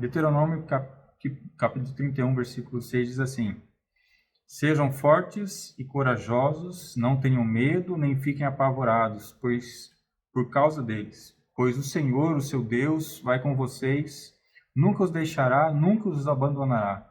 Deuteronômio capítulo 31, versículo 6 diz assim: Sejam fortes e corajosos, não tenham medo, nem fiquem apavorados, por causa deles. Pois o Senhor, o seu Deus, vai com vocês, nunca os deixará, nunca os abandonará.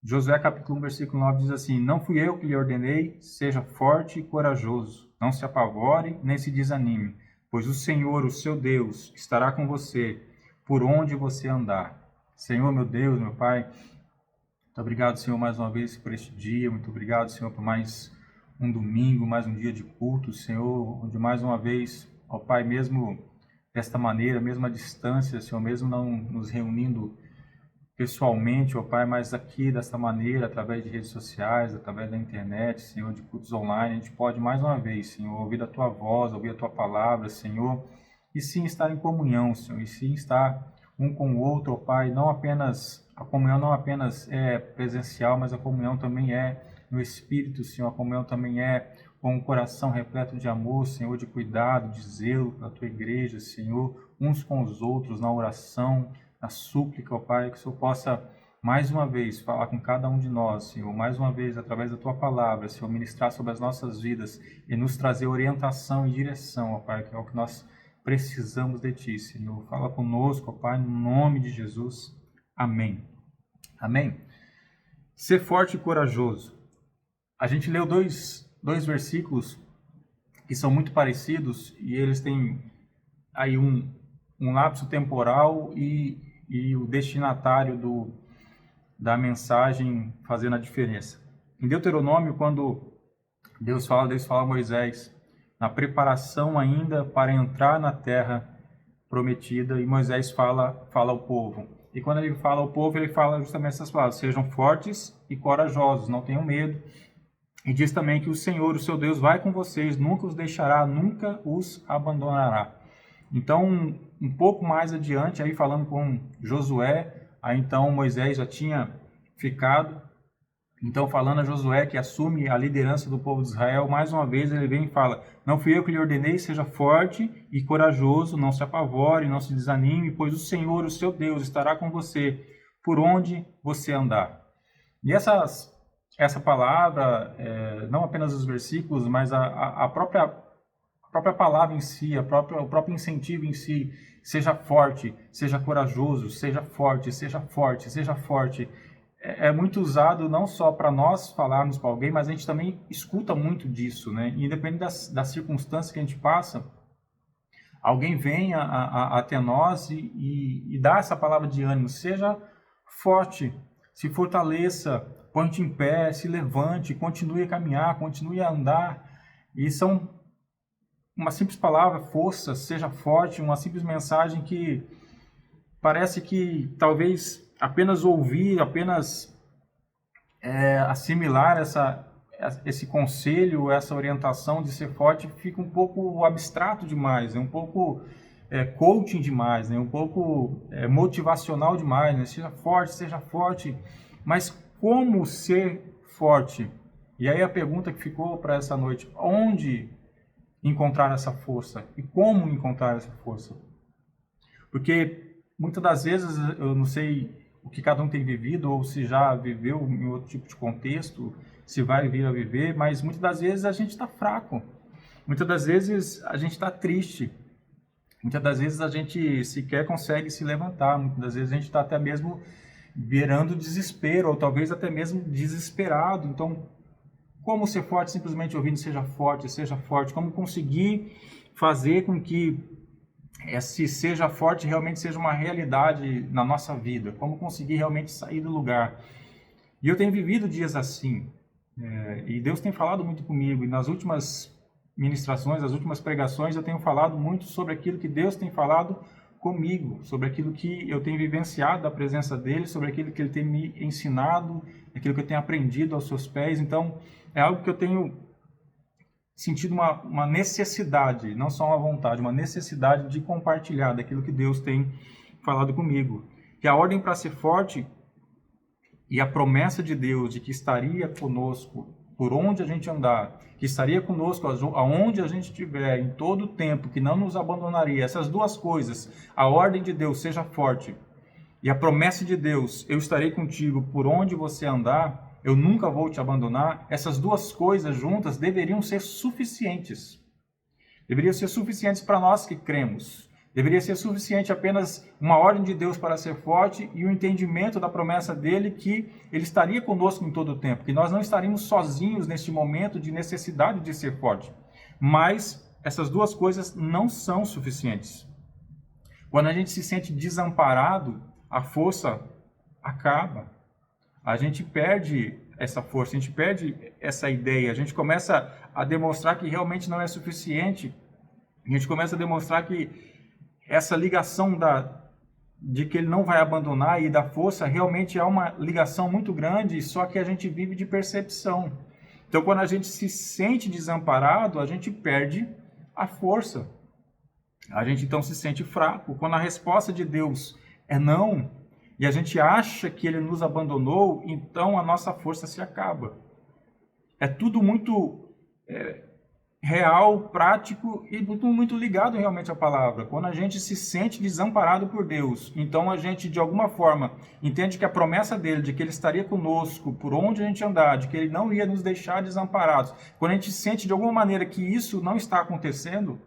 Josué capítulo 1, versículo 9 diz assim: Não fui eu que lhe ordenei, seja forte e corajoso, não se apavore, nem se desanime, pois o Senhor, o seu Deus, estará com você, por onde você andar. Senhor, meu Deus, meu Pai, muito obrigado, Senhor, mais uma vez por este dia. Muito obrigado, Senhor, por mais um domingo, mais um dia de culto, Senhor, onde mais uma vez, ó Pai, mesmo desta maneira, mesmo à distância, Senhor, mesmo não nos reunindo pessoalmente, ó Pai, mas aqui desta maneira, através de redes sociais, através da internet, Senhor, de cultos online, a gente pode mais uma vez, Senhor, ouvir a Tua voz, ouvir a Tua palavra, Senhor, e sim estar em comunhão, Senhor, e sim estar um com o outro, ó Pai, a comunhão não apenas é presencial, mas a comunhão também é no Espírito, Senhor, a comunhão também é com um coração repleto de amor, Senhor, de cuidado, de zelo da Tua igreja, Senhor, uns com os outros, na oração, na súplica, ó Pai, que o Senhor possa mais uma vez falar com cada um de nós, Senhor, mais uma vez através da Tua palavra, Senhor, ministrar sobre as nossas vidas e nos trazer orientação e direção, ó Pai, que é o que nós precisamos de Ti, Senhor. Fala conosco, ó Pai, no nome de Jesus. Amém. Amém? Ser forte e corajoso. A gente leu dois versículos que são muito parecidos e eles têm aí um lapso temporal e o destinatário da mensagem fazendo a diferença. Em Deuteronômio, quando Deus fala a Moisés na preparação ainda para entrar na terra prometida, e Moisés fala ao povo. E quando ele fala ao povo, ele fala justamente essas palavras: sejam fortes e corajosos, não tenham medo. E diz também que o Senhor, o seu Deus, vai com vocês, nunca os deixará, nunca os abandonará. Então, um pouco mais adiante, aí falando com Josué, aí então Moisés já tinha ficado. Então, falando a Josué, que assume a liderança do povo de Israel, mais uma vez ele vem e fala: Não fui eu que lhe ordenei, seja forte e corajoso, não se apavore, não se desanime, pois o Senhor, o seu Deus, estará com você por onde você andar. E essa palavra, não apenas os versículos, mas a própria palavra em si, o próprio incentivo em si: seja forte, seja corajoso, seja forte, seja forte, seja forte. É muito usado não só para nós falarmos para alguém, mas a gente também escuta muito disso, né? Independente das circunstâncias que a gente passa, alguém vem até nós e dá essa palavra de ânimo: seja forte, se fortaleça, põe-te em pé, se levante, continue a caminhar, continue a andar. E são uma simples palavra: força, seja forte, uma simples mensagem que parece que talvez apenas ouvir, apenas assimilar esse conselho, essa orientação de ser forte, fica um pouco abstrato demais, um pouco coaching demais, um pouco motivacional demais, né? Seja forte, mas como ser forte? E aí a pergunta que ficou para essa noite: onde encontrar essa força? E como encontrar essa força? Porque muitas das vezes, eu não sei o que cada um tem vivido, ou se já viveu em outro tipo de contexto, se vai vir a viver, mas muitas das vezes a gente está fraco, muitas das vezes a gente está triste, muitas das vezes a gente sequer consegue se levantar, muitas das vezes a gente está até mesmo beirando desespero, ou talvez até mesmo desesperado. Então, como ser forte simplesmente ouvindo seja forte, como conseguir fazer com que esse seja forte realmente seja uma realidade na nossa vida, como conseguir realmente sair do lugar. E eu tenho vivido dias assim, e Deus tem falado muito comigo, e nas últimas ministrações, as últimas pregações, eu tenho falado muito sobre aquilo que Deus tem falado comigo, sobre aquilo que eu tenho vivenciado da presença dele, sobre aquilo que ele tem me ensinado, aquilo que eu tenho aprendido aos seus pés. Então, é algo que eu tenho sentido uma necessidade, não só uma vontade, uma necessidade de compartilhar daquilo que Deus tem falado comigo. Que a ordem para ser forte e a promessa de Deus de que estaria conosco por onde a gente andar, que estaria conosco aonde a gente estiver, em todo o tempo, que não nos abandonaria. Essas duas coisas, a ordem de Deus, seja forte, e a promessa de Deus, eu estarei contigo por onde você andar, eu nunca vou te abandonar, essas duas coisas juntas deveriam ser suficientes. Deveriam ser suficientes para nós que cremos. Deveria ser suficiente apenas uma ordem de Deus para ser forte e o entendimento da promessa dele que ele estaria conosco em todo o tempo, que nós não estaríamos sozinhos neste momento de necessidade de ser forte. Mas essas duas coisas não são suficientes. Quando a gente se sente desamparado, a força acaba. A gente perde essa força, a gente perde essa ideia, a gente começa a demonstrar que realmente não é suficiente. A gente começa a demonstrar que essa ligação de que ele não vai abandonar e da força realmente é uma ligação muito grande, só que a gente vive de percepção. Então, quando a gente se sente desamparado, a gente perde a força. A gente então se sente fraco. Quando a resposta de Deus é não, e a gente acha que ele nos abandonou, então a nossa força se acaba. É tudo muito real, prático e muito ligado realmente à palavra. Quando a gente se sente desamparado por Deus, então a gente de alguma forma entende que a promessa dele de que ele estaria conosco por onde a gente andar, de que ele não ia nos deixar desamparados, quando a gente sente de alguma maneira que isso não está acontecendo,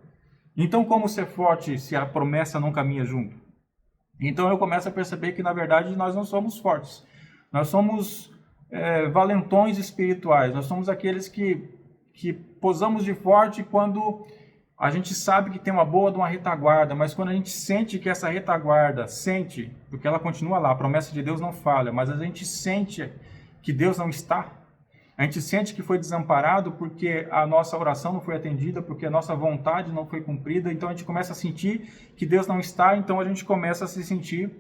então como ser forte se a promessa não caminha junto? Então eu começo a perceber que na verdade nós não somos fortes, nós somos valentões espirituais, nós somos aqueles que posamos de forte quando a gente sabe que tem uma boa de uma retaguarda, mas quando a gente sente que essa retaguarda, porque ela continua lá, a promessa de Deus não falha, mas a gente sente que Deus não está, a gente sente que foi desamparado porque a nossa oração não foi atendida, porque a nossa vontade não foi cumprida, então a gente começa a sentir que Deus não está, então a gente começa a se sentir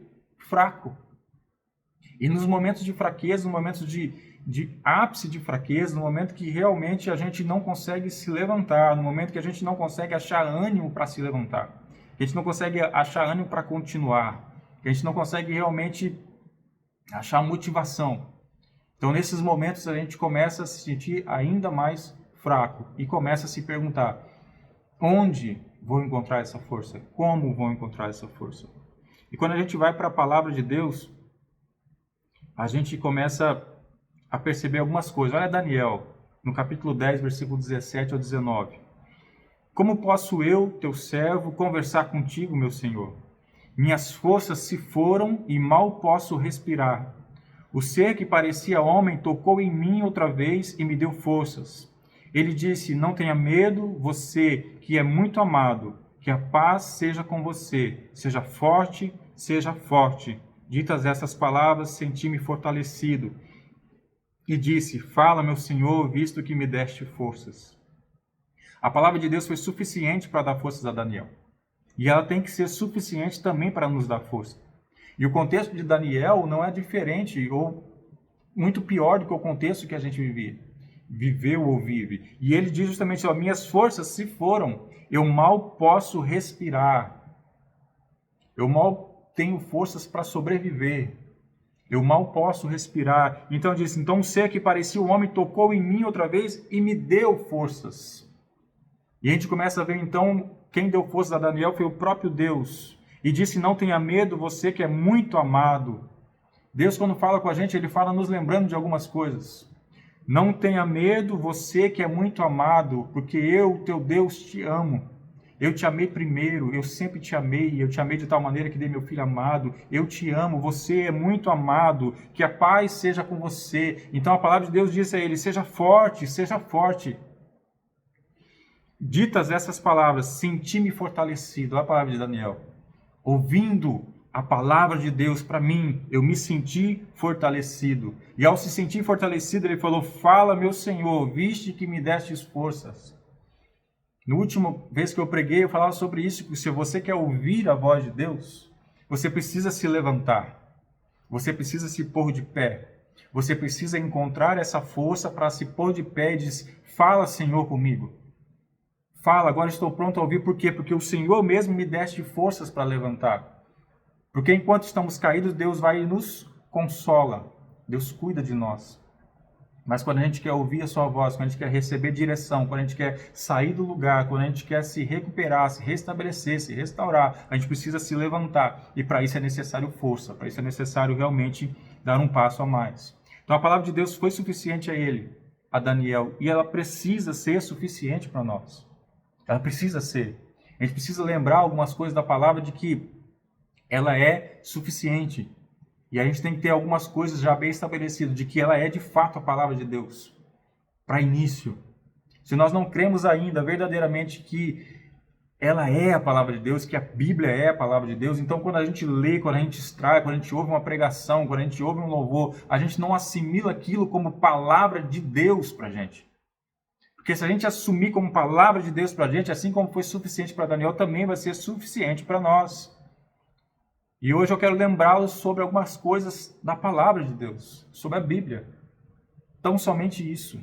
fraco. E nos momentos de fraqueza, nos momentos de ápice de fraqueza, no momento que realmente a gente não consegue se levantar, no momento que a gente não consegue achar ânimo para se levantar, que a gente não consegue achar ânimo para continuar, que a gente não consegue realmente achar motivação. Então, nesses momentos, a gente começa a se sentir ainda mais fraco e começa a se perguntar: onde vou encontrar essa força? Como vou encontrar essa força? E quando a gente vai para a palavra de Deus, a gente começa a perceber algumas coisas. Olha Daniel, no capítulo 10, versículo 17 ao 19. Como posso eu, teu servo, conversar contigo, meu Senhor? Minhas forças se foram e mal posso respirar. O ser que parecia homem tocou em mim outra vez e me deu forças. Ele disse: não tenha medo, você que é muito amado, que a paz seja com você. Seja forte, seja forte. Ditas essas palavras, senti-me fortalecido. E disse: fala, meu Senhor, visto que me deste forças. A palavra de Deus foi suficiente para dar forças a Daniel. E ela tem que ser suficiente também para nos dar força. E o contexto de Daniel não é diferente ou muito pior do que o contexto que a gente viveu ou vive. E ele diz justamente: minhas forças se foram, eu mal posso respirar. Eu mal tenho forças para sobreviver. Eu mal posso respirar. Então ele disse: então um ser que parecia um homem tocou em mim outra vez e me deu forças. E a gente começa a ver então quem deu forças a Daniel foi o próprio Deus. E disse: não tenha medo, você que é muito amado. Deus, quando fala com a gente, ele fala nos lembrando de algumas coisas. Não tenha medo, você que é muito amado, porque eu, teu Deus, te amo. Eu te amei primeiro, eu sempre te amei, eu te amei de tal maneira que dei meu filho amado. Eu te amo, você é muito amado, que a paz seja com você. Então a palavra de Deus diz a ele: seja forte, seja forte. Ditas essas palavras, senti-me fortalecido. Olha a palavra de Daniel. Ouvindo a palavra de Deus para mim, eu me senti fortalecido. E ao se sentir fortalecido, ele falou: fala, meu Senhor, viste que me destes forças. No último vez que eu preguei, eu falava sobre isso, que se você quer ouvir a voz de Deus, você precisa se levantar. Você precisa se pôr de pé. Você precisa encontrar essa força para se pôr de pé e dizer: fala, Senhor, comigo. Fala, agora estou pronto a ouvir. Por quê? Porque o Senhor mesmo me deste forças para levantar. Porque enquanto estamos caídos, Deus vai e nos consola. Deus cuida de nós. Mas quando a gente quer ouvir a sua voz, quando a gente quer receber direção, quando a gente quer sair do lugar, quando a gente quer se recuperar, se restabelecer, se restaurar, a gente precisa se levantar. E para isso é necessário força, para isso é necessário realmente dar um passo a mais. Então a palavra de Deus foi suficiente a ele, a Daniel, e ela precisa ser suficiente para nós. Ela precisa ser. A gente precisa lembrar algumas coisas da palavra de que ela é suficiente. E a gente tem que ter algumas coisas já bem estabelecidas, de que ela é de fato a palavra de Deus. Para início. Se nós não cremos ainda verdadeiramente que ela é a palavra de Deus, que a Bíblia é a palavra de Deus, então quando a gente lê, quando a gente extrai, quando a gente ouve uma pregação, quando a gente ouve um louvor, a gente não assimila aquilo como palavra de Deus para a gente. Porque se a gente assumir como palavra de Deus para a gente, assim como foi suficiente para Daniel, também vai ser suficiente para nós. E hoje eu quero lembrá-los sobre algumas coisas da palavra de Deus, sobre a Bíblia. Tão somente isso.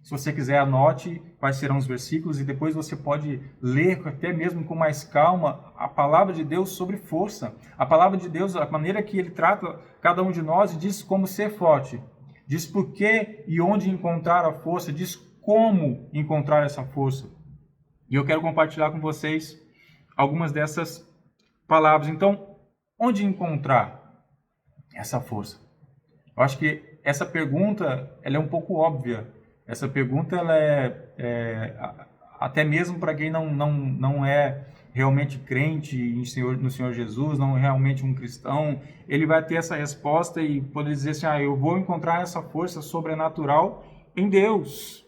Se você quiser, anote quais serão os versículos e depois você pode ler até mesmo com mais calma a palavra de Deus sobre força. A palavra de Deus, a maneira que ele trata cada um de nós, diz como ser forte. Diz por que e onde encontrar a força, diz como encontrar essa força. E eu quero compartilhar com vocês algumas dessas palavras. Então, onde encontrar essa força? Eu acho que essa pergunta ela é um pouco óbvia. Essa pergunta ela até mesmo para quem não é realmente crente no Senhor Jesus, não é realmente um cristão, ele vai ter essa resposta e poder dizer assim, eu vou encontrar essa força sobrenatural em Deus.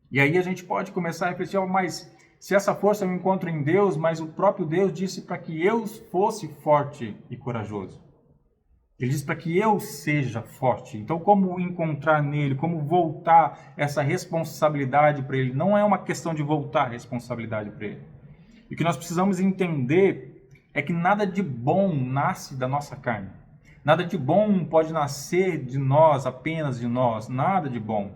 E aí a gente pode começar a refletir, mas se essa força eu encontro em Deus, mas o próprio Deus disse para que eu fosse forte e corajoso. Ele disse para que eu seja forte. Então, como encontrar nele, como voltar essa responsabilidade para ele? Não é uma questão de voltar a responsabilidade para ele. E o que nós precisamos entender é que nada de bom nasce da nossa carne. Nada de bom pode nascer de nós, apenas de nós. Nada de bom.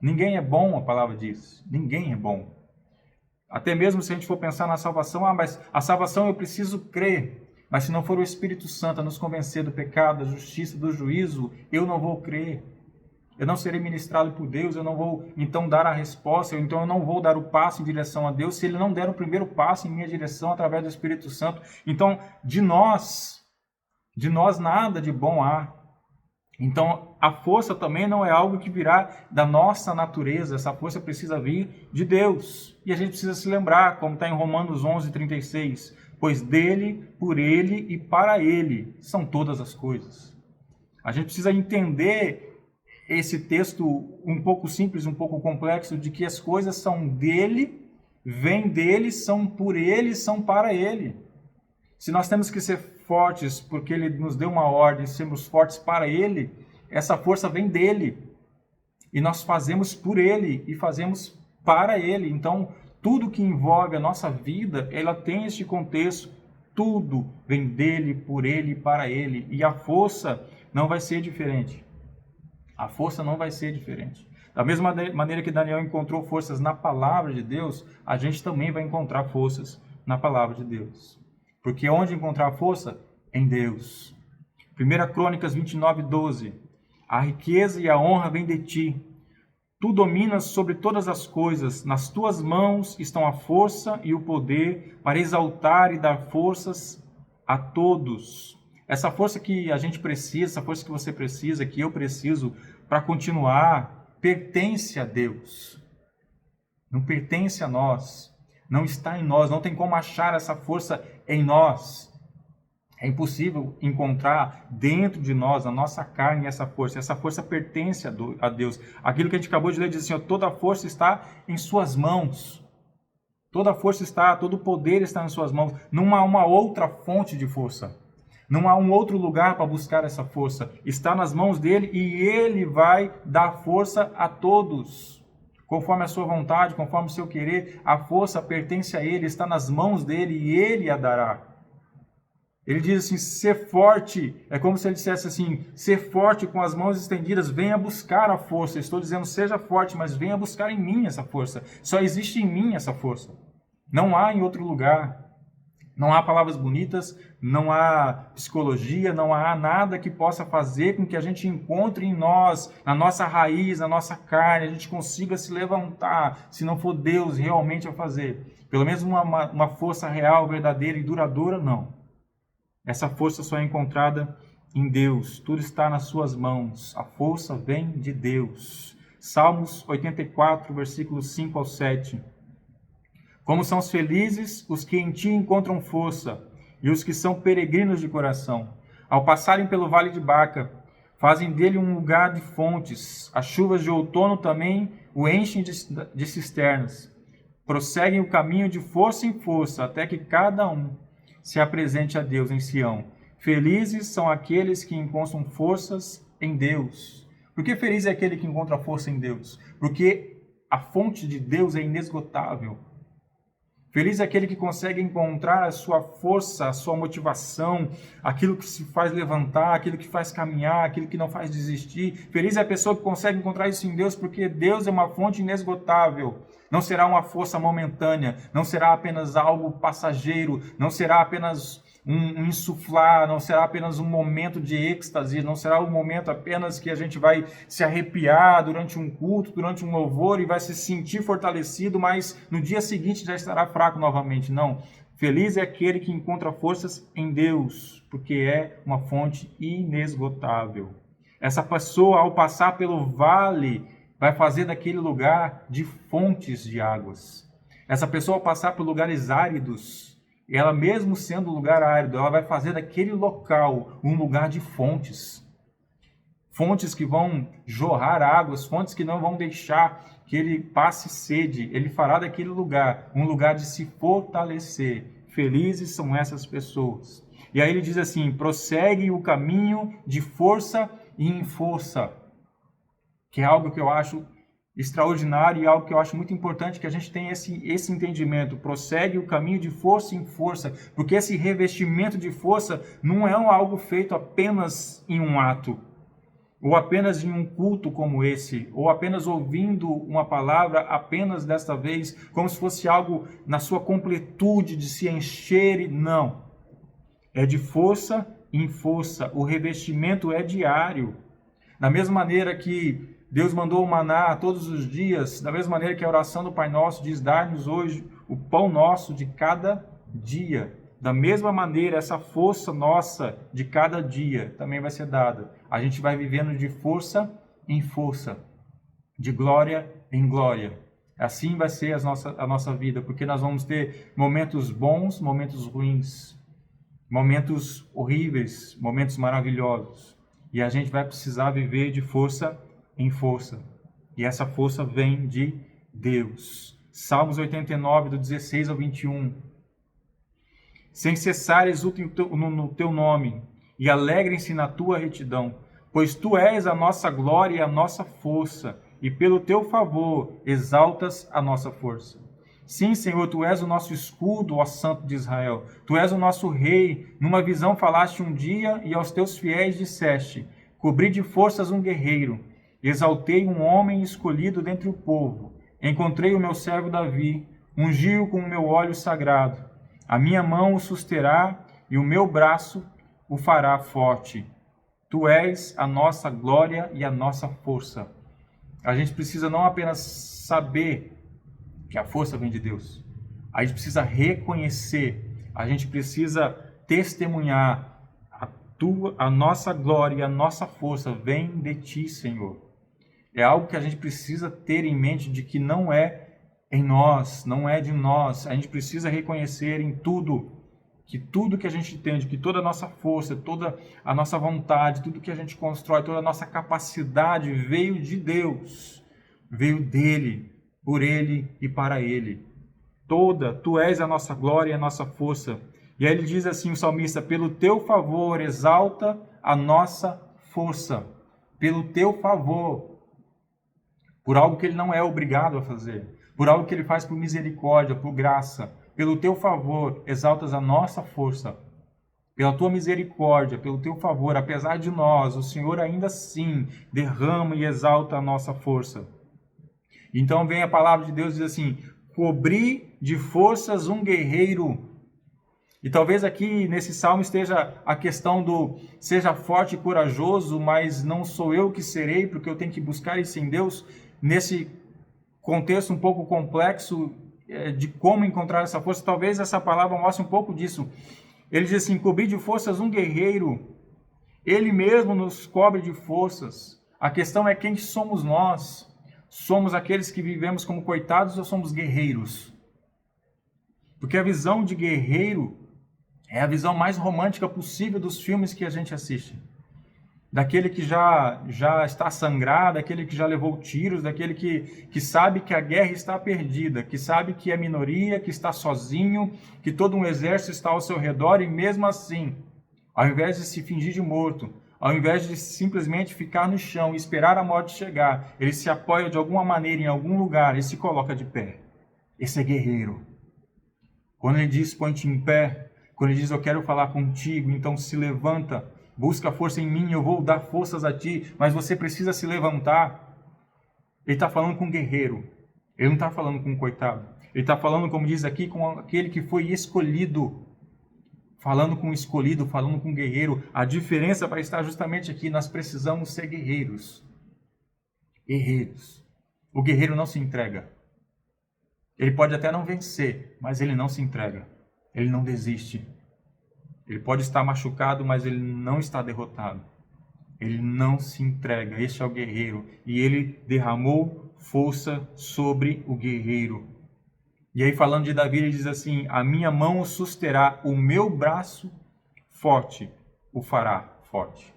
Ninguém é bom, a palavra diz. Ninguém é bom. Até mesmo se a gente for pensar na salvação, mas a salvação eu preciso crer. Mas se não for o Espírito Santo a nos convencer do pecado, da justiça, do juízo, eu não vou crer. Eu não serei ministrado por Deus, eu não vou então dar a resposta, então eu não vou dar o passo em direção a Deus, se Ele não der o primeiro passo em minha direção através do Espírito Santo. Então, de nós nada de bom há. Então, a força também não é algo que virá da nossa natureza, essa força precisa vir de Deus. E a gente precisa se lembrar, como está em Romanos 11:36, pois dele, por ele e para ele são todas as coisas. A gente precisa entender esse texto um pouco simples, um pouco complexo, de que as coisas são dele, vêm dele, são por ele, são para ele. Se nós temos que ser fortes porque ele nos deu uma ordem, sermos fortes para ele, essa força vem dele. E nós fazemos por ele e fazemos para ele. Então, tudo que envolve a nossa vida, ela tem este contexto. Tudo vem dele, por ele e para ele. E a força não vai ser diferente. A força não vai ser diferente. Da mesma maneira que Daniel encontrou forças na palavra de Deus, a gente também vai encontrar forças na palavra de Deus. Porque onde encontrar força? Em Deus. 1 Crônicas 29:12. A riqueza e a honra vêm de ti. Tu dominas sobre todas as coisas. Nas tuas mãos estão a força e o poder para exaltar e dar forças a todos. Essa força que a gente precisa, essa força que você precisa, que eu preciso para continuar, pertence a Deus. Não pertence a nós. Não está em nós, não tem como achar essa força em nós. É impossível encontrar dentro de nós, na nossa carne, essa força. Essa força pertence a Deus. Aquilo que a gente acabou de ler diz assim, toda a força está em suas mãos. Toda a força está, todo o poder está em suas mãos. Não há uma outra fonte de força. Não há um outro lugar para buscar essa força. Está nas mãos dele e ele vai dar força a todos. Conforme a sua vontade, conforme o seu querer, a força pertence a ele, está nas mãos dele e ele a dará. Ele diz assim, ser forte, é como se ele dissesse assim, ser forte com as mãos estendidas, venha buscar a força. Estou dizendo, seja forte, mas venha buscar em mim essa força. Só existe em mim essa força. Não há em outro lugar. Não há palavras bonitas, não há psicologia, não há nada que possa fazer com que a gente encontre em nós, na nossa raiz, na nossa carne, a gente consiga se levantar, se não for Deus realmente a fazer. Pelo menos uma força real, verdadeira e duradoura, não. Essa força só é encontrada em Deus. Tudo está nas suas mãos. A força vem de Deus. Salmos 84, versículos 5 ao 7. Como são os felizes os que em ti encontram força, e os que são peregrinos de coração. Ao passarem pelo vale de Baca, fazem dele um lugar de fontes. As chuvas de outono também o enchem de cisternas. Prosseguem o caminho de força em força, até que cada um se apresente a Deus em Sião. Felizes são aqueles que encontram forças em Deus. Por que feliz é aquele que encontra força em Deus? Porque a fonte de Deus é inesgotável. Feliz é aquele que consegue encontrar a sua força, a sua motivação, aquilo que se faz levantar, aquilo que faz caminhar, aquilo que não faz desistir. Feliz é a pessoa que consegue encontrar isso em Deus, porque Deus é uma fonte inesgotável. Não será uma força momentânea, não será apenas algo passageiro, não será apenas um insuflar, não será apenas um momento de êxtase, não será um momento apenas que a gente vai se arrepiar durante um culto, durante um louvor e vai se sentir fortalecido, mas no dia seguinte já estará fraco novamente. Não. Feliz é aquele que encontra forças em Deus, porque é uma fonte inesgotável. Essa pessoa, ao passar pelo vale, vai fazer daquele lugar de fontes de águas. Essa pessoa, ao passar por lugares áridos, ela mesmo sendo um lugar árido, ela vai fazer daquele local um lugar de fontes. Fontes que vão jorrar águas, fontes que não vão deixar que ele passe sede. Ele fará daquele lugar um lugar de se fortalecer. Felizes são essas pessoas. E aí ele diz assim, prossegue o caminho de força em força. Que é algo que eu acho extraordinário e algo que eu acho muito importante que a gente tenha esse entendimento. Prossegue o caminho de força em força, porque esse revestimento de força não é algo feito apenas em um ato, ou apenas em um culto como esse, ou apenas ouvindo uma palavra apenas desta vez, como se fosse algo na sua completude de se encher. Não. É de força em força. O revestimento é diário. Da mesma maneira que Deus mandou o maná todos os dias, da mesma maneira que a oração do Pai Nosso diz, dar-nos hoje o pão nosso de cada dia. Da mesma maneira, essa força nossa de cada dia também vai ser dada. A gente vai vivendo de força em força, de glória em glória. Assim vai ser a nossa vida, porque nós vamos ter momentos bons, momentos ruins, momentos horríveis, momentos maravilhosos. E a gente vai precisar viver de força em força. E essa força vem de Deus. Salmos 89, do 16 ao 21. Sem cessar exultem no teu nome, e alegrem-se na tua retidão, pois tu és a nossa glória e a nossa força, e pelo teu favor exaltas a nossa força. Sim, Senhor, tu és o nosso escudo, ó Santo de Israel. Tu és o nosso rei. Numa visão falaste um dia, e aos teus fiéis disseste, cobri de forças um guerreiro. Exaltei um homem escolhido dentre o povo. Encontrei o meu servo Davi, ungi-o com o meu óleo sagrado. A minha mão o susterá e o meu braço o fará forte. Tu és a nossa glória e a nossa força. A gente precisa não apenas saber que a força vem de Deus. A gente precisa reconhecer, a gente precisa testemunhar a nossa glória e a nossa força vem de Ti, Senhor. É algo que a gente precisa ter em mente de que não é em nós, não é de nós. A gente precisa reconhecer em tudo que a gente tem, de que toda a nossa força, toda a nossa vontade, tudo que a gente constrói, toda a nossa capacidade veio de Deus, veio dele, por ele e para ele. Tu és a nossa glória e a nossa força. E aí ele diz assim, o salmista, pelo teu favor exalta a nossa força, pelo teu favor, por algo que ele não é obrigado a fazer, por algo que ele faz por misericórdia, por graça. Pelo teu favor, exaltas a nossa força. Pela tua misericórdia, pelo teu favor, apesar de nós, o Senhor ainda assim derrama e exalta a nossa força. Então vem a palavra de Deus e diz assim, cobri de forças um guerreiro. E talvez aqui nesse salmo esteja a questão do seja forte e corajoso, mas não sou eu que serei, porque eu tenho que buscar isso em Deus, nesse contexto um pouco complexo de como encontrar essa força. Talvez essa palavra mostre um pouco disso. Ele diz assim, cobrir de forças um guerreiro, ele mesmo nos cobre de forças. A questão é quem somos nós. Somos aqueles que vivemos como coitados ou somos guerreiros? Porque a visão de guerreiro é a visão mais romântica possível dos filmes que a gente assiste. Daquele que já está sangrado, daquele que já levou tiros, daquele que sabe que a guerra está perdida, que sabe que é minoria, que está sozinho, que todo um exército está ao seu redor e mesmo assim, ao invés de se fingir de morto, ao invés de simplesmente ficar no chão e esperar a morte chegar, ele se apoia de alguma maneira em algum lugar e se coloca de pé. Esse é guerreiro. Quando ele diz põe-te em pé, quando ele diz eu quero falar contigo, então se levanta, busca força em mim, eu vou dar forças a ti, mas você precisa se levantar. Ele está falando com um guerreiro, ele não está falando com um coitado. Ele está falando, como diz aqui, com aquele que foi escolhido. Falando com o escolhido, falando com o guerreiro. A diferença vai estar justamente aqui, nós precisamos ser guerreiros. Guerreiros. O guerreiro não se entrega. Ele pode até não vencer, mas ele não se entrega. Ele não desiste. Ele pode estar machucado, mas ele não está derrotado. Ele não se entrega. Este é o guerreiro. E ele derramou força sobre o guerreiro. E aí, falando de Davi, ele diz assim, a minha mão o susterá, o meu braço forte o fará forte.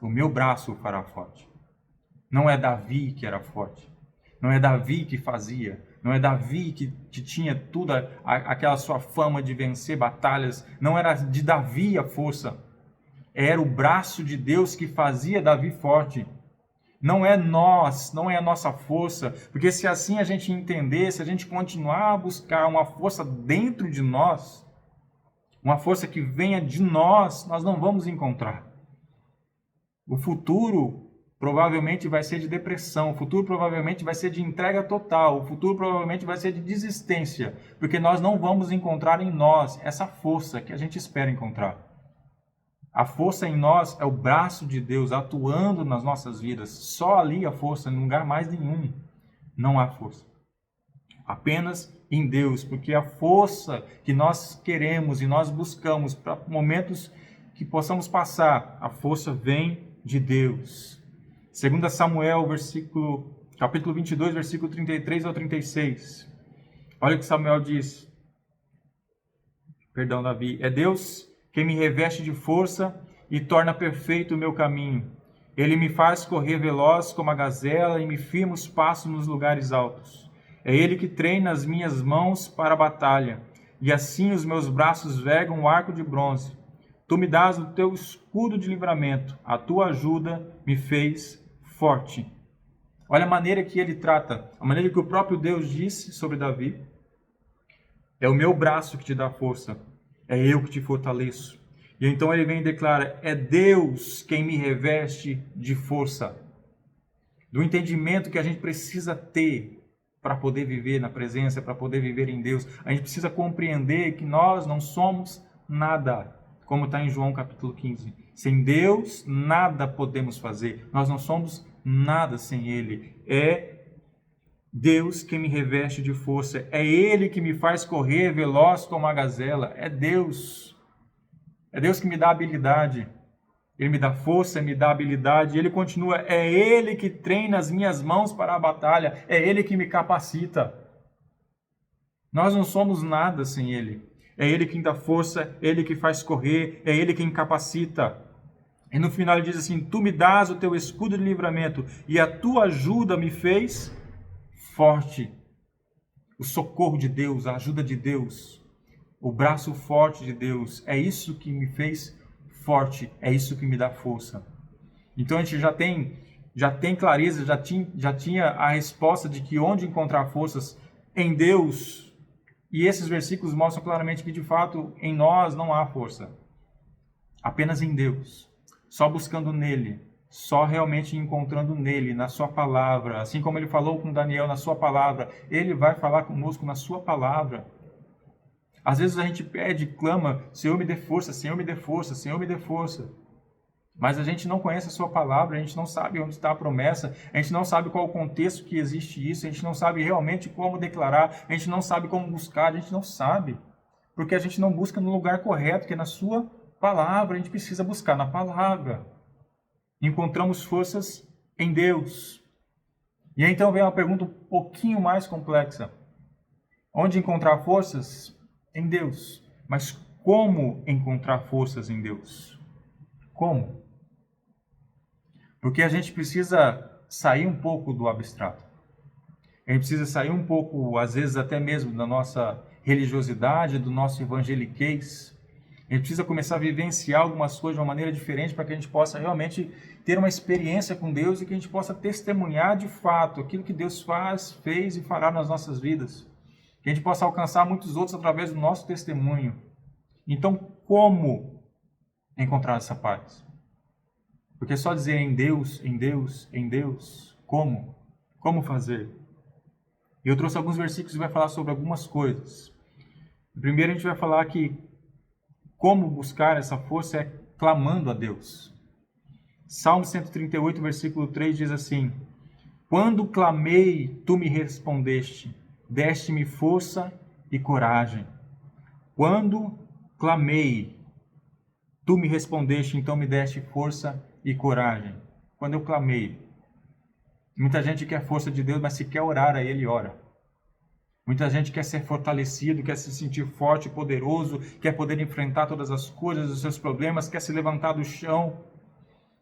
O meu braço o fará forte. Não é Davi que era forte. Não é Davi que fazia. Não é Davi que tinha toda aquela sua fama de vencer batalhas. Não era de Davi a força. Era o braço de Deus que fazia Davi forte. Não é nós, não é a nossa força. Porque se assim a gente entender, se a gente continuar a buscar uma força dentro de nós, uma força que venha de nós, nós não vamos encontrar. O futuro provavelmente vai ser de depressão, o futuro provavelmente vai ser de entrega total, o futuro provavelmente vai ser de desistência, porque nós não vamos encontrar em nós essa força que a gente espera encontrar. A força em nós é o braço de Deus atuando nas nossas vidas. Só ali a força, em lugar mais nenhum, não há força. Apenas em Deus, porque a força que nós queremos e nós buscamos para momentos que possamos passar, a força vem de Deus. 2 Samuel, capítulo 22, versículo 33 ao 36. Olha o que Samuel diz. Davi. É Deus quem me reveste de força e torna perfeito o meu caminho. Ele me faz correr veloz como a gazela e me firma os passos nos lugares altos. É Ele que treina as minhas mãos para a batalha, e assim os meus braços vergam o arco de bronze. Tu me dás o teu escudo de livramento, a tua ajuda me fez forte. Olha a maneira que ele trata, a maneira que o próprio Deus disse sobre Davi. É o meu braço que te dá força, é eu que te fortaleço. E então ele vem e declara, é Deus quem me reveste de força. Do entendimento que a gente precisa ter para poder viver na presença, para poder viver em Deus. A gente precisa compreender que nós não somos nada, como está em João capítulo 15. Sem Deus, nada podemos fazer. Nós não somos nada sem Ele. É Deus que me reveste de força. É Ele que me faz correr veloz como a gazela. É Deus. É Deus que me dá habilidade. Ele me dá força, me dá habilidade. Ele continua. É Ele que treina as minhas mãos para a batalha. É Ele que me capacita. Nós não somos nada sem Ele. É Ele quem dá força, é Ele que faz correr, é Ele quem capacita. E no final ele diz assim, tu me dás o teu escudo de livramento e a tua ajuda me fez forte. O socorro de Deus, a ajuda de Deus, o braço forte de Deus, é isso que me fez forte, é isso que me dá força. Então a gente já tem clareza, já tinha a resposta de que onde encontrar forças em Deus. E esses versículos mostram claramente que de fato em nós não há força, apenas em Deus. Só buscando nele, só realmente encontrando nele, na sua palavra. Assim como ele falou com Daniel na sua palavra, ele vai falar conosco na sua palavra. Às vezes a gente pede, clama, Senhor me dê força, Senhor me dê força, Senhor me dê força. Mas a gente não conhece a sua palavra, a gente não sabe onde está a promessa, a gente não sabe qual o contexto que existe isso, a gente não sabe realmente como declarar, a gente não sabe como buscar, a gente não sabe. Porque a gente não busca no lugar correto, que é na sua palavra, a gente precisa buscar na palavra. Encontramos forças em Deus. E aí, então vem uma pergunta um pouquinho mais complexa. Onde encontrar forças? Em Deus. Mas como encontrar forças em Deus? Como? Porque a gente precisa sair um pouco do abstrato. A gente precisa sair um pouco, às vezes até mesmo, da nossa religiosidade, do nosso evangeliquez. A gente precisa começar a vivenciar algumas coisas de uma maneira diferente para que a gente possa realmente ter uma experiência com Deus e que a gente possa testemunhar de fato aquilo que Deus faz, fez e fará nas nossas vidas. Que a gente possa alcançar muitos outros através do nosso testemunho. Então, como encontrar essa paz? Porque só dizer em Deus, em Deus, em Deus, como? Como fazer? E eu trouxe alguns versículos que vai falar sobre algumas coisas. Primeiro a gente vai falar que como buscar essa força é clamando a Deus. Salmo 138, versículo 3 diz assim: Quando clamei, tu me respondeste, deste-me força e coragem. Quando clamei, tu me respondeste, então me deste força e coragem. Quando eu clamei. Muita gente quer força de Deus, mas se quer orar a Ele, ora. Muita gente quer ser fortalecido, quer se sentir forte, poderoso, quer poder enfrentar todas as coisas, os seus problemas, quer se levantar do chão,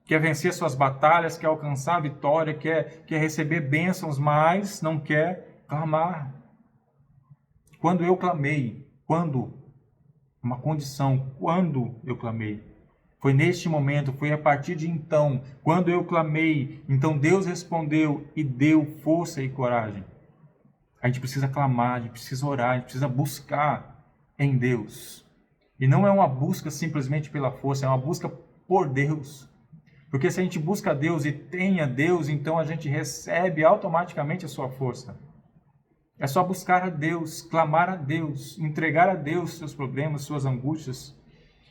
quer vencer suas batalhas, quer alcançar a vitória, quer receber bênçãos, mas não quer clamar. Quando eu clamei, uma condição, quando eu clamei. Foi neste momento, foi a partir de então, quando eu clamei, então Deus respondeu e deu força e coragem. A gente precisa clamar, a gente precisa orar, a gente precisa buscar em Deus. E não é uma busca simplesmente pela força, é uma busca por Deus. Porque se a gente busca Deus e tem a Deus, então a gente recebe automaticamente a sua força. É só buscar a Deus, clamar a Deus, entregar a Deus seus problemas, suas angústias,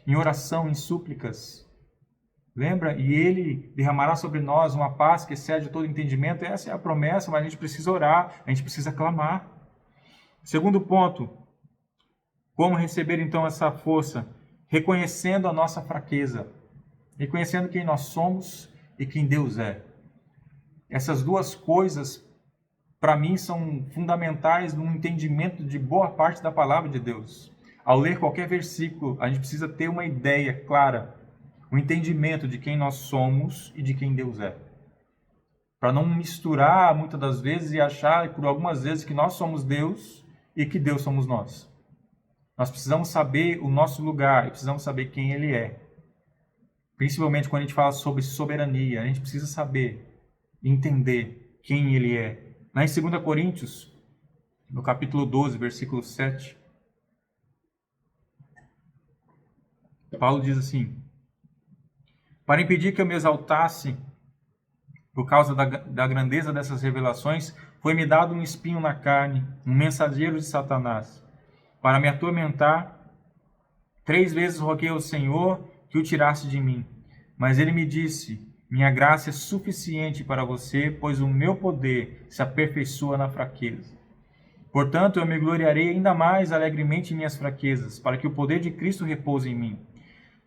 em oração, em súplicas. Lembra? E Ele derramará sobre nós uma paz que excede todo entendimento. Essa é a promessa, mas a gente precisa orar, a gente precisa clamar. Segundo ponto, como receber então essa força? Reconhecendo a nossa fraqueza, reconhecendo quem nós somos e quem Deus é. Essas duas coisas, para mim, são fundamentais no entendimento de boa parte da palavra de Deus. Ao ler qualquer versículo, a gente precisa ter uma ideia clara, um entendimento de quem nós somos e de quem Deus é. Para não misturar muitas das vezes e achar por algumas vezes que nós somos Deus e que Deus somos nós. Nós precisamos saber o nosso lugar e precisamos saber quem Ele é. Principalmente quando a gente fala sobre soberania, a gente precisa saber, entender quem Ele é. Lá em 2 Coríntios, no capítulo 12, versículo 7, Paulo diz assim: Para impedir que eu me exaltasse por causa da grandeza dessas revelações, foi-me dado um espinho na carne, um mensageiro de Satanás. Para me atormentar, 3 vezes roguei ao Senhor que o tirasse de mim. Mas ele me disse: Minha graça é suficiente para você, pois o meu poder se aperfeiçoa na fraqueza. Portanto, eu me gloriarei ainda mais alegremente em minhas fraquezas, para que o poder de Cristo repouse em mim.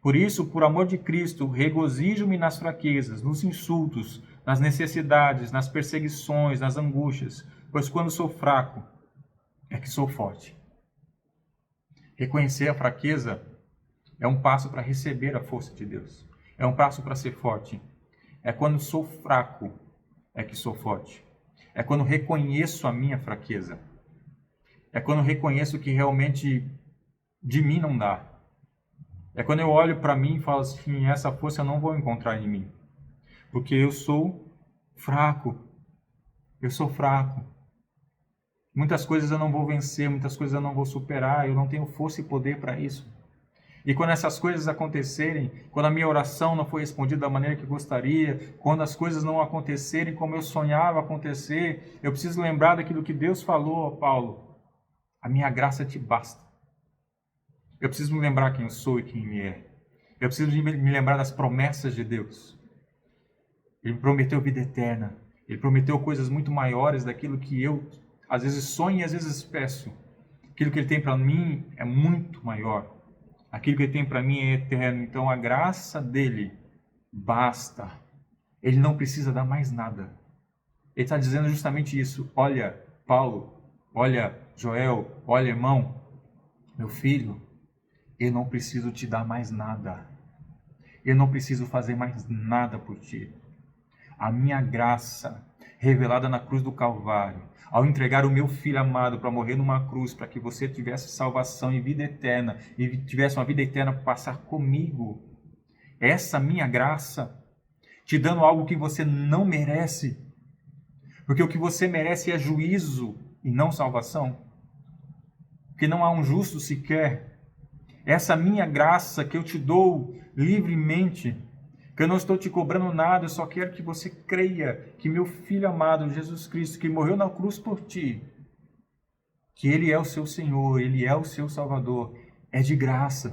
Por isso, por amor de Cristo, regozijo-me nas fraquezas, nos insultos, nas necessidades, nas perseguições, nas angústias, pois quando sou fraco, é que sou forte. Reconhecer a fraqueza é um passo para receber a força de Deus. É um passo para ser forte. É quando sou fraco, é que sou forte. É quando reconheço a minha fraqueza. É quando reconheço que realmente de mim não dá. É quando eu olho para mim e falo assim, essa força eu não vou encontrar em mim. Porque eu sou fraco. Eu sou fraco. Muitas coisas eu não vou vencer, muitas coisas eu não vou superar, eu não tenho força e poder para isso. E quando essas coisas acontecerem, quando a minha oração não foi respondida da maneira que gostaria, quando as coisas não acontecerem como eu sonhava acontecer, eu preciso lembrar daquilo que Deus falou a Paulo. A minha graça te basta. Eu preciso me lembrar quem eu sou e quem Ele é. Eu preciso me lembrar das promessas de Deus. Ele prometeu vida eterna. Ele prometeu coisas muito maiores daquilo que eu, às vezes, sonho e às vezes peço. Aquilo que Ele tem para mim é muito maior. Aquilo que Ele tem para mim é eterno. Então, a graça dEle basta. Ele não precisa dar mais nada. Ele está dizendo justamente isso. Olha, Paulo, olha, Joel, olha, irmão, meu filho, eu não preciso te dar mais nada. Eu não preciso fazer mais nada por ti. A minha graça, revelada na cruz do Calvário, ao entregar o meu filho amado para morrer numa cruz, para que você tivesse salvação e vida eterna, e tivesse uma vida eterna para passar comigo, essa minha graça, te dando algo que você não merece, porque o que você merece é juízo e não salvação, porque não há um justo sequer. Essa minha graça que eu te dou livremente, que eu não estou te cobrando nada, eu só quero que você creia que meu Filho amado, Jesus Cristo, que morreu na cruz por ti, que Ele é o seu Senhor, Ele é o seu Salvador, é de graça.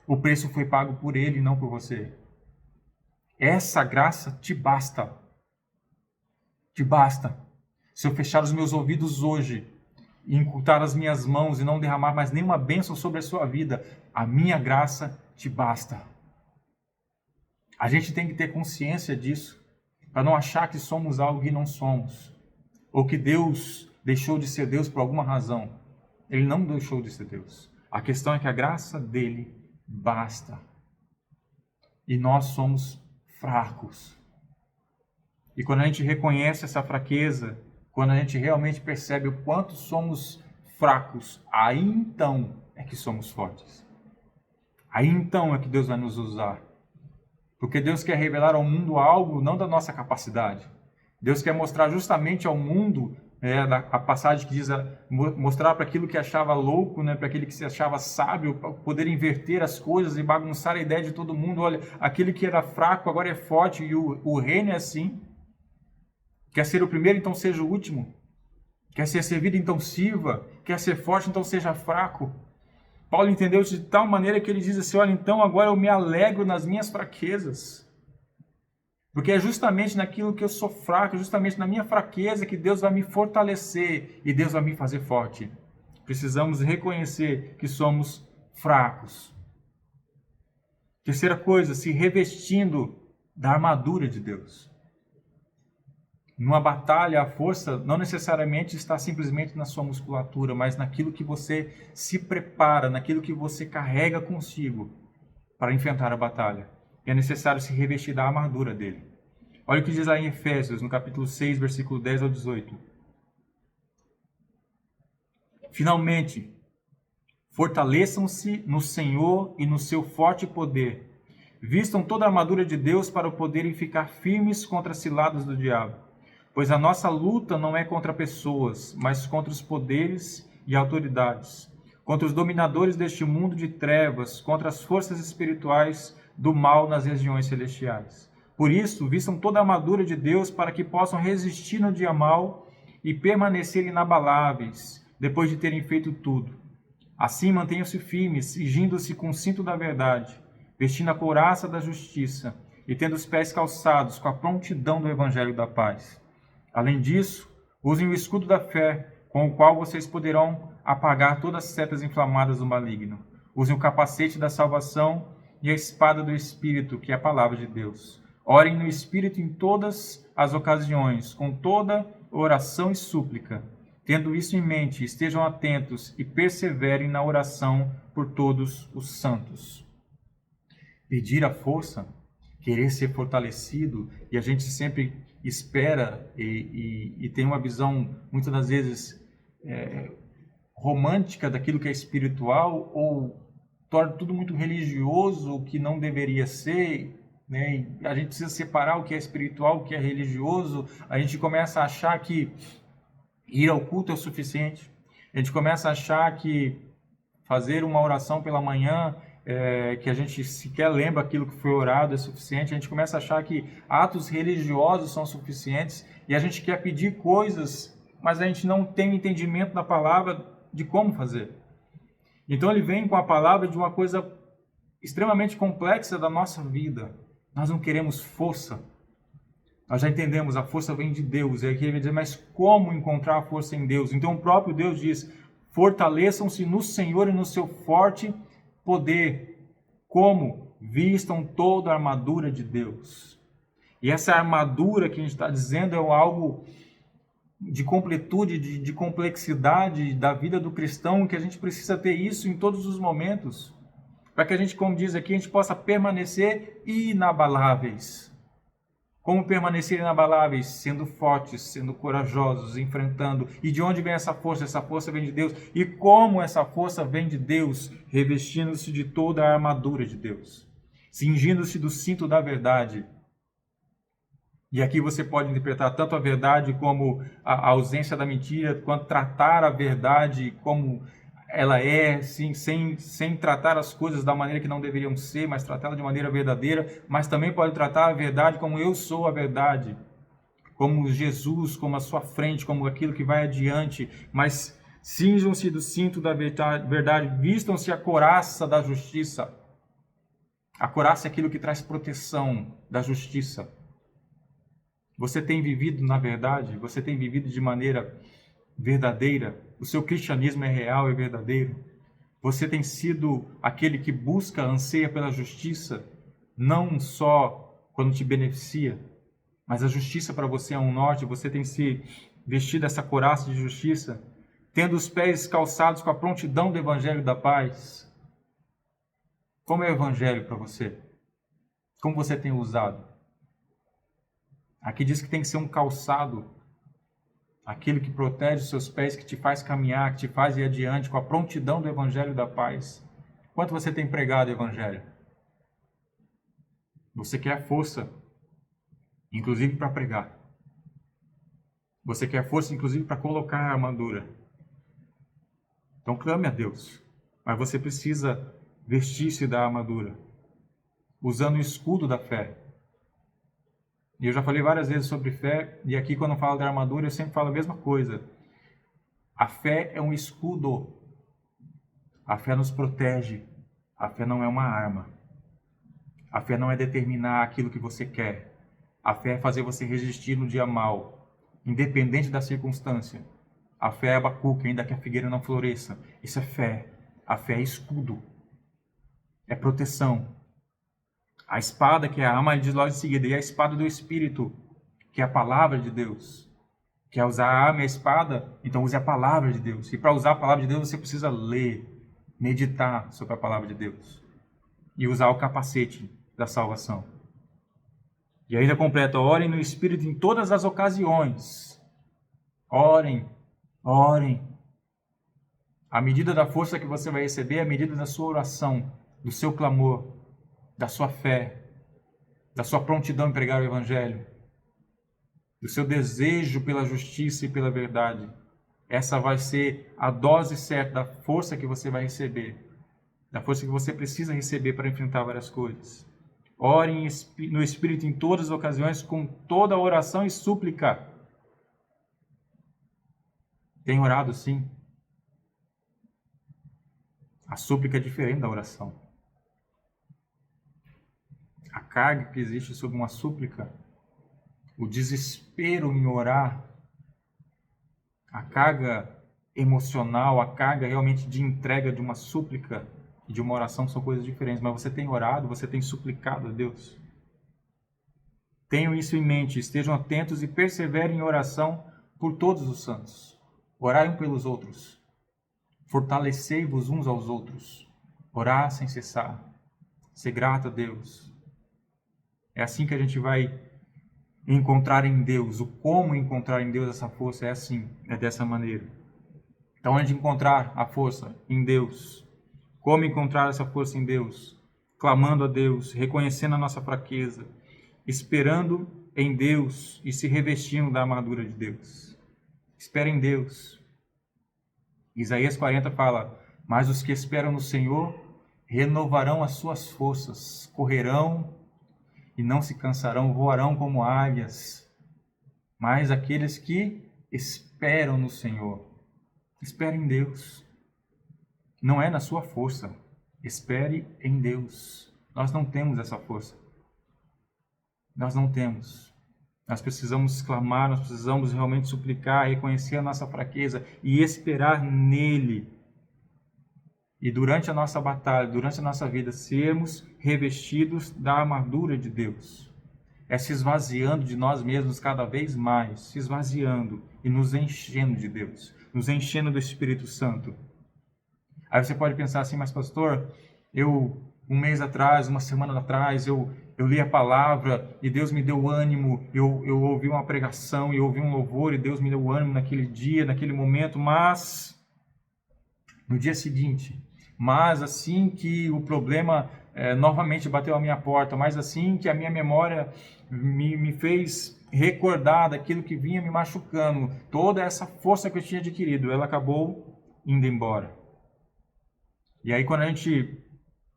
O preço foi pago por Ele, não por você. Essa graça te basta. Te basta. Se eu fechar os meus ouvidos hoje, e encurtar as minhas mãos e não derramar mais nenhuma bênção sobre a sua vida, a minha graça te basta. A gente tem que ter consciência disso, para não achar que somos algo que não somos, ou que Deus deixou de ser Deus por alguma razão. Ele não deixou de ser Deus. A questão é que a graça dele basta. E nós somos fracos. E quando a gente reconhece essa fraqueza, quando a gente realmente percebe o quanto somos fracos, aí então é que somos fortes. Aí então é que Deus vai nos usar. Porque Deus quer revelar ao mundo algo não da nossa capacidade. Deus quer mostrar justamente ao mundo, a passagem que diz, mostrar para aquilo que achava louco, para aquele que se achava sábio, poder inverter as coisas e bagunçar a ideia de todo mundo. Olha, aquele que era fraco agora é forte, e o reino é assim. Quer ser o primeiro, então seja o último. Quer ser servido, então sirva. Quer ser forte, então seja fraco. Paulo entendeu isso de tal maneira que ele diz assim, olha, então agora eu me alegro nas minhas fraquezas. Porque é justamente naquilo que eu sou fraco, justamente na minha fraqueza que Deus vai me fortalecer e Deus vai me fazer forte. Precisamos reconhecer que somos fracos. Terceira coisa, se revestindo da armadura de Deus. Numa batalha, a força não necessariamente está simplesmente na sua musculatura, mas naquilo que você se prepara, naquilo que você carrega consigo para enfrentar a batalha. E é necessário se revestir da armadura dele. Olha o que diz lá em Efésios, no capítulo 6, versículo 10 ao 18. Finalmente, fortaleçam-se no Senhor e no seu forte poder. Vistam toda a armadura de Deus para poderem ficar firmes contra as ciladas do diabo. Pois a nossa luta não é contra pessoas, mas contra os poderes e autoridades, contra os dominadores deste mundo de trevas, contra as forças espirituais do mal nas regiões celestiais. Por isso, vistam toda a armadura de Deus para que possam resistir no dia mau e permanecer inabaláveis, depois de terem feito tudo. Assim, mantenham-se firmes, cingindo-se com o cinto da verdade, vestindo a couraça da justiça e tendo os pés calçados com a prontidão do evangelho da paz. Além disso, usem o escudo da fé, com o qual vocês poderão apagar todas as setas inflamadas do maligno. Usem o capacete da salvação e a espada do Espírito, que é a palavra de Deus. Orem no Espírito em todas as ocasiões, com toda oração e súplica. Tendo isso em mente, estejam atentos e perseverem na oração por todos os santos. Pedir a força, querer ser fortalecido, e a gente sempre espera e tem uma visão, muitas das vezes, romântica daquilo que é espiritual, ou torna tudo muito religioso, o que não deveria ser, né? E a gente precisa separar o que é espiritual, o que é religioso. A gente começa a achar que ir ao culto é o suficiente. A gente começa a achar que fazer uma oração pela manhã, que a gente sequer lembra aquilo que foi orado, é suficiente. A gente começa a achar que atos religiosos são suficientes e a gente quer pedir coisas, mas a gente não tem entendimento da palavra de como fazer. Então ele vem com a palavra de uma coisa extremamente complexa da nossa vida. Nós não queremos força. Nós já entendemos, a força vem de Deus. E aqui ele vai dizer, mas como encontrar a força em Deus? Então o próprio Deus diz, fortaleçam-se no Senhor e no seu forte poder. Como? Vistam toda a armadura de Deus. E essa armadura que a gente está dizendo é algo de completude, de complexidade da vida do cristão, que a gente precisa ter isso em todos os momentos, para que a gente, como diz aqui, a gente possa permanecer inabaláveis. Como permanecer inabaláveis? Sendo fortes, sendo corajosos, enfrentando. E de onde vem essa força? Essa força vem de Deus. E como essa força vem de Deus? Revestindo-se de toda a armadura de Deus, cingindo-se do cinto da verdade. E aqui você pode interpretar tanto a verdade como a ausência da mentira, quanto tratar a verdade como ela é, sim, sem tratar as coisas da maneira que não deveriam ser, mas tratá-la de maneira verdadeira. Mas também pode tratar a verdade como eu sou a verdade, como Jesus, como a sua frente, como aquilo que vai adiante. Mas cinjam-se do cinto da verdade, vistam-se a couraça da justiça. A couraça é aquilo que traz proteção da justiça. Você tem vivido na verdade? Você tem vivido de maneira verdadeira? O seu cristianismo é real e verdadeiro? Você tem sido aquele que busca, anseia pela justiça, não só quando te beneficia, mas a justiça para você é um norte. Você tem se vestido essa couraça de justiça, tendo os pés calçados com a prontidão do evangelho da paz. Como é o evangelho para você? Como você tem usado? Aqui diz que tem que ser um calçado, aquilo que protege os seus pés, que te faz caminhar, que te faz ir adiante com a prontidão do evangelho da paz. Quanto você tem pregado o evangelho? Você quer força, inclusive para pregar. Você quer força, inclusive para colocar a armadura. Então clame a Deus, mas você precisa vestir-se da armadura, usando o escudo da fé. E eu já falei várias vezes sobre fé, e aqui quando eu falo da armadura, eu sempre falo a mesma coisa. A fé é um escudo. A fé nos protege. A fé não é uma arma. A fé não é determinar aquilo que você quer. A fé é fazer você resistir no dia mau, independente da circunstância. A fé é Abacuque, ainda que a figueira não floresça. Isso é fé. A fé é escudo. É proteção. A espada, que é a arma, ele diz logo em seguida, e a espada do Espírito, que é a palavra de Deus. Quer usar a arma e a espada? Então use a palavra de Deus. E para usar a palavra de Deus, você precisa ler, meditar sobre a palavra de Deus. E usar o capacete da salvação. E ainda completa, orem no Espírito em todas as ocasiões. Orem, orem. A medida da força que você vai receber é a medida da sua oração, do seu clamor, da sua fé, da sua prontidão em pregar o Evangelho, do seu desejo pela justiça e pela verdade. Essa vai ser a dose certa da força que você vai receber, da força que você precisa receber para enfrentar várias coisas. Orem no Espírito em todas as ocasiões, com toda oração e súplica. Tem orado, sim. A súplica é diferente da oração. A carga que existe sobre uma súplica, o desespero em orar, a carga emocional, a carga realmente de entrega de uma súplica e de uma oração são coisas diferentes. Mas você tem orado, você tem suplicado a Deus. Tenham isso em mente, estejam atentos e perseverem em oração por todos os santos. Orai um pelos outros. Fortalecei-vos uns aos outros. Orar sem cessar. Ser grato a Deus. É assim que a gente vai encontrar em Deus. O como encontrar em Deus essa força é assim, é dessa maneira. Então, onde encontrar a força? Em Deus. Como encontrar essa força em Deus? Clamando a Deus, reconhecendo a nossa fraqueza, esperando em Deus e se revestindo da armadura de Deus. Espera em Deus. Isaías 40 fala, mas os que esperam no Senhor renovarão as suas forças, correrão e não se cansarão, voarão como águias. Mas aqueles que esperam no Senhor, esperem em Deus. não é na sua força. Espere em Deus. Nós não temos essa força. Nós não temos. Nós precisamos clamar, nós precisamos realmente suplicar, reconhecer a nossa fraqueza e esperar nele. E durante a nossa batalha, durante a nossa vida, sermos revestidos da armadura de Deus. É se esvaziando de nós mesmos cada vez mais, se esvaziando e nos enchendo de Deus, nos enchendo do Espírito Santo. Aí você pode pensar assim, mas pastor, um mês atrás, uma semana atrás, eu li a palavra e Deus me deu ânimo, eu ouvi uma pregação e ouvi um louvor e Deus me deu ânimo naquele dia, naquele momento, mas no dia seguinte, mas assim que o problema novamente bateu à minha porta, mas assim que a minha memória me fez recordar daquilo que vinha me machucando, toda essa força que eu tinha adquirido, ela acabou indo embora. E aí quando a gente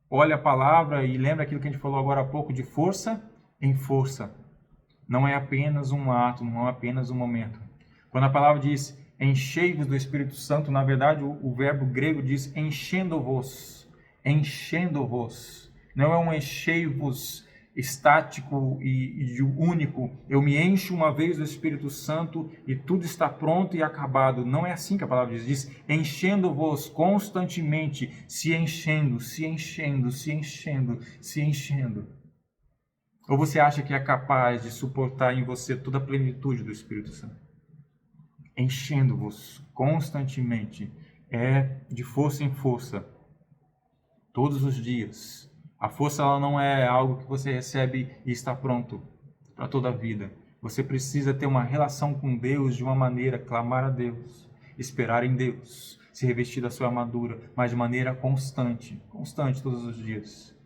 olha a palavra e lembra aquilo que a gente falou agora há pouco, de força em força, não é apenas um ato, não é apenas um momento. Quando a palavra diz enchei-vos do Espírito Santo, na verdade o verbo grego diz enchendo-vos, enchendo-vos. Não é um enchei-vos estático e único. Eu me encho uma vez do Espírito Santo e tudo está pronto e acabado. Não é assim que a palavra diz enchendo-vos constantemente, se enchendo, se enchendo, se enchendo, se enchendo. Ou você acha que é capaz de suportar em você toda a plenitude do Espírito Santo? Enchendo-vos constantemente, de força em força, todos os dias. A força ela não é algo que você recebe e está pronto para toda a vida. Você precisa ter uma relação com Deus de uma maneira, clamar a Deus, esperar em Deus, se revestir da sua armadura, mas de maneira constante, constante todos os dias.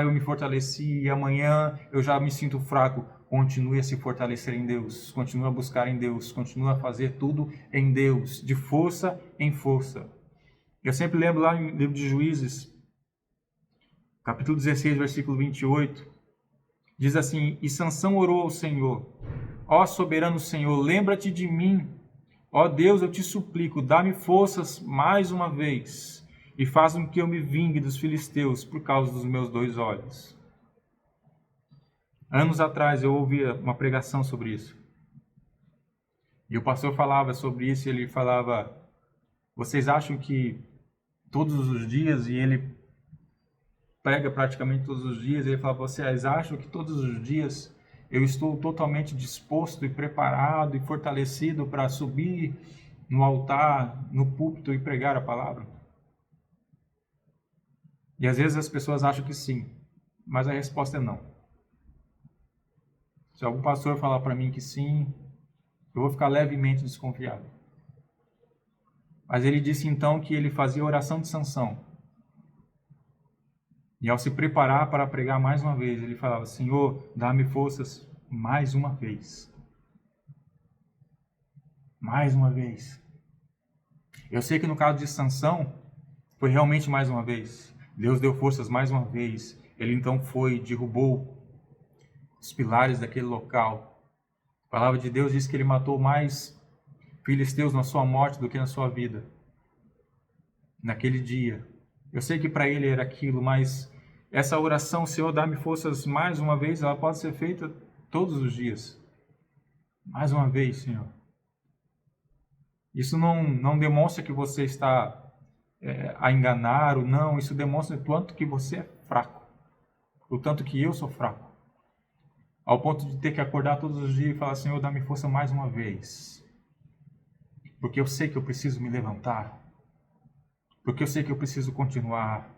Eu me fortaleci e amanhã eu já me sinto fraco. Continue a se fortalecer em Deus, continue a buscar em Deus, continue a fazer tudo em Deus, de força em força. Eu sempre lembro lá no livro de Juízes, capítulo 16, versículo 28, diz assim, e Sansão orou ao Senhor, ó soberano Senhor, lembra-te de mim, ó Deus, eu te suplico, dá-me forças mais uma vez, e faz com que eu me vingue dos filisteus por causa dos meus 2 olhos. Anos atrás eu ouvi uma pregação sobre isso. E o pastor falava sobre isso, e ele falava, vocês acham que todos os dias, e ele prega praticamente todos os dias, ele fala, vocês acham que todos os dias eu estou totalmente disposto e preparado e fortalecido para subir no altar, no púlpito e pregar a palavra? E às vezes as pessoas acham que sim, mas a resposta é não. Se algum pastor falar para mim que sim, eu vou ficar levemente desconfiado. Mas ele disse então que ele fazia a oração de Sansão. E ao se preparar para pregar mais uma vez, ele falava, Senhor, dá-me forças mais uma vez. Mais uma vez. Eu sei que no caso de Sansão, foi realmente mais uma vez. Deus deu forças mais uma vez. Ele então foi, derrubou os pilares daquele local. A palavra de Deus diz que ele matou mais filisteus na sua morte do que na sua vida. Naquele dia. Eu sei que para ele era aquilo, mas essa oração, Senhor, dá-me forças mais uma vez, ela pode ser feita todos os dias. Mais uma vez, Senhor. Isso não demonstra que você está a enganar ou não, isso demonstra o quanto que você é fraco. O tanto que eu sou fraco. Ao ponto de ter que acordar todos os dias e falar, Senhor, dá-me força mais uma vez. Porque eu sei que eu preciso me levantar. Porque eu sei que eu preciso continuar.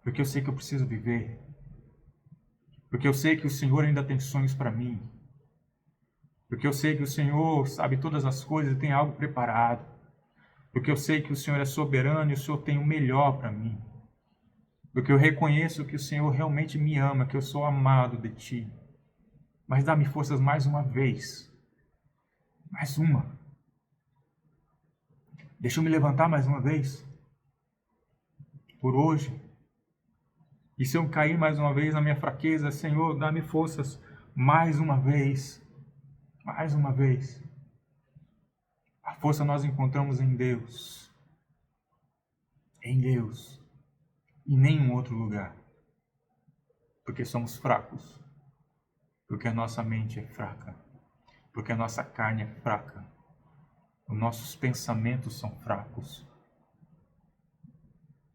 Porque eu sei que eu preciso viver. Porque eu sei que o Senhor ainda tem sonhos para mim. Porque eu sei que o Senhor sabe todas as coisas e tem algo preparado. Porque eu sei que o Senhor é soberano e o Senhor tem o melhor para mim. Porque eu reconheço que o Senhor realmente me ama, que eu sou amado de Ti. Mas dá-me forças mais uma vez. Mais uma. Deixa eu me levantar mais uma vez. Por hoje. E se eu cair mais uma vez na minha fraqueza, Senhor, dá-me forças mais uma vez. Mais uma vez. A força nós encontramos em Deus. em Deus, em nenhum outro lugar. Porque somos fracos, porque a nossa mente é fraca, porque a nossa carne é fraca, os nossos pensamentos são fracos,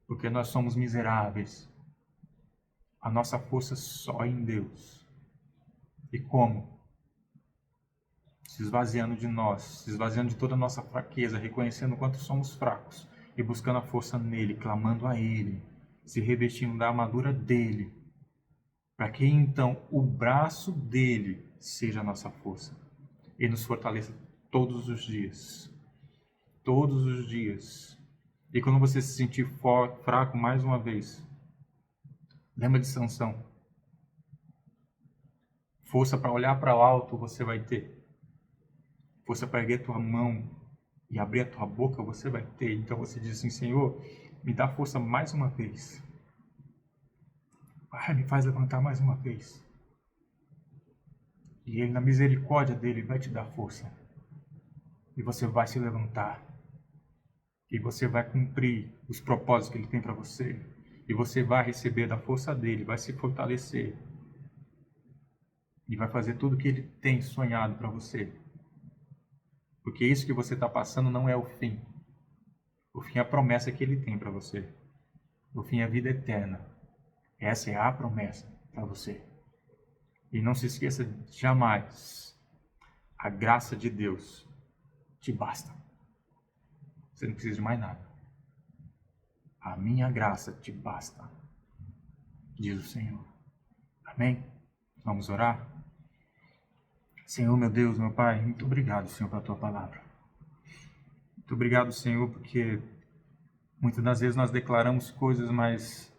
porque nós somos miseráveis. A nossa força só em Deus. E como? Se esvaziando de nós, se esvaziando de toda a nossa fraqueza, reconhecendo o quanto somos fracos e buscando a força nele, clamando a ele, se revestindo da armadura dele, para que então o braço dele seja a nossa força e nos fortaleça todos os dias. Todos os dias. E quando você se sentir fraco mais uma vez, lembra de Sansão. Força para olhar para o alto você vai ter. Força para erguer tua mão e abrir a tua boca você vai ter. Então você diz assim: Senhor, me dá força mais uma vez. Pai, me faz levantar mais uma vez. E Ele, na misericórdia dele, vai te dar força. E você vai se levantar. E você vai cumprir os propósitos que Ele tem para você. E você vai receber da força dele, vai se fortalecer. E vai fazer tudo o que Ele tem sonhado para você. Porque isso que você está passando não é o fim. O fim é a promessa que Ele tem para você. O fim é a vida eterna. Essa é a promessa para você. E não se esqueça jamais, a graça de Deus te basta. Você não precisa de mais nada. A minha graça te basta, diz o Senhor. Amém? Vamos orar? Senhor, meu Deus, meu Pai, muito obrigado, Senhor, pela Tua palavra. Muito obrigado, Senhor, porque muitas das vezes nós declaramos coisas, mas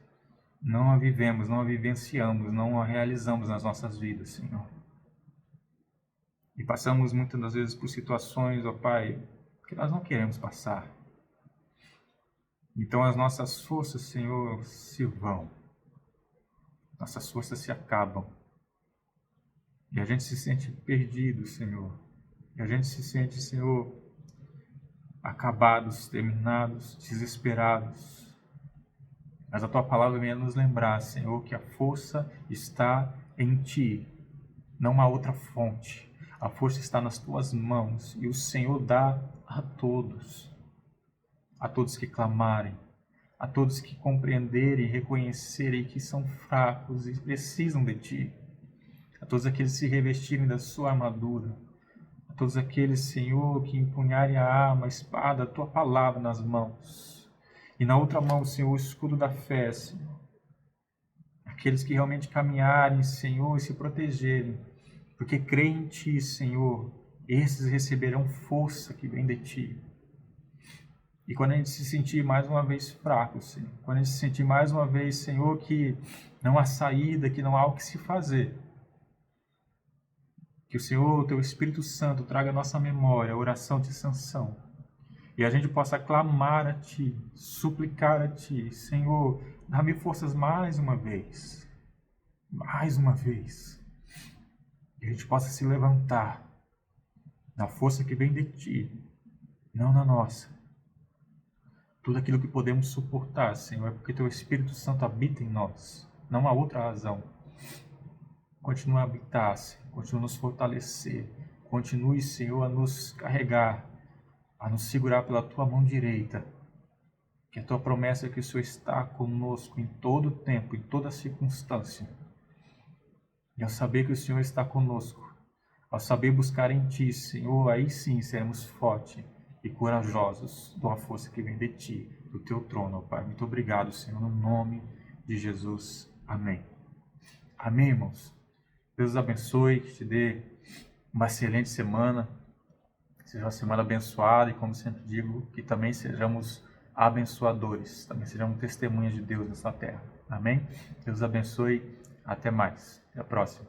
não a vivemos, não a vivenciamos, não a realizamos nas nossas vidas, Senhor. E passamos muitas das vezes por situações, ó Pai, que nós não queremos passar. Então as nossas forças, Senhor, se vão. Nossas forças se acabam. E a gente se sente perdido, Senhor. E a gente se sente, Senhor, acabados, terminados, desesperados. Mas a Tua palavra vem a nos lembrar, Senhor, que a força está em Ti, não há outra fonte. A força está nas Tuas mãos e o Senhor dá a todos que clamarem, a todos que compreenderem e reconhecerem que são fracos e precisam de Ti, a todos aqueles que se revestirem da Sua armadura, a todos aqueles, Senhor, que empunharem a arma, a espada, a Tua palavra nas mãos, e na outra mão, Senhor, o escudo da fé, Senhor. Aqueles que realmente caminharem, Senhor, e se protegerem, porque creem em Ti, Senhor, esses receberão força que vem de Ti. E quando a gente se sentir mais uma vez fraco, Senhor, quando a gente se sentir mais uma vez, Senhor, que não há saída, que não há o que se fazer, que o Senhor, o Teu Espírito Santo, traga à nossa memória a oração de Sansão, e a gente possa clamar a Ti, suplicar a Ti, Senhor, dá-me forças mais uma vez, e a gente possa se levantar na força que vem de Ti, não na nossa. Tudo aquilo que podemos suportar, Senhor, é porque Teu Espírito Santo habita em nós. Não há outra razão. Continua a habitar, Senhor. Continua a nos fortalecer. Continue, Senhor, a nos carregar, a nos segurar pela Tua mão direita. Que a Tua promessa é que o Senhor está conosco em todo tempo, em toda circunstância. E ao saber que o Senhor está conosco, ao saber buscar em Ti, Senhor, aí sim seremos fortes e corajosos de uma força que vem de Ti, do Teu trono, Pai. Muito obrigado, Senhor, no nome de Jesus. Amém. Amém, irmãos. Deus os abençoe, que te dê uma excelente semana, seja uma semana abençoada e, como sempre digo, que também sejamos abençoadores, também sejamos testemunhas de Deus nessa terra. Amém? Deus os abençoe. Até mais. Até a próxima.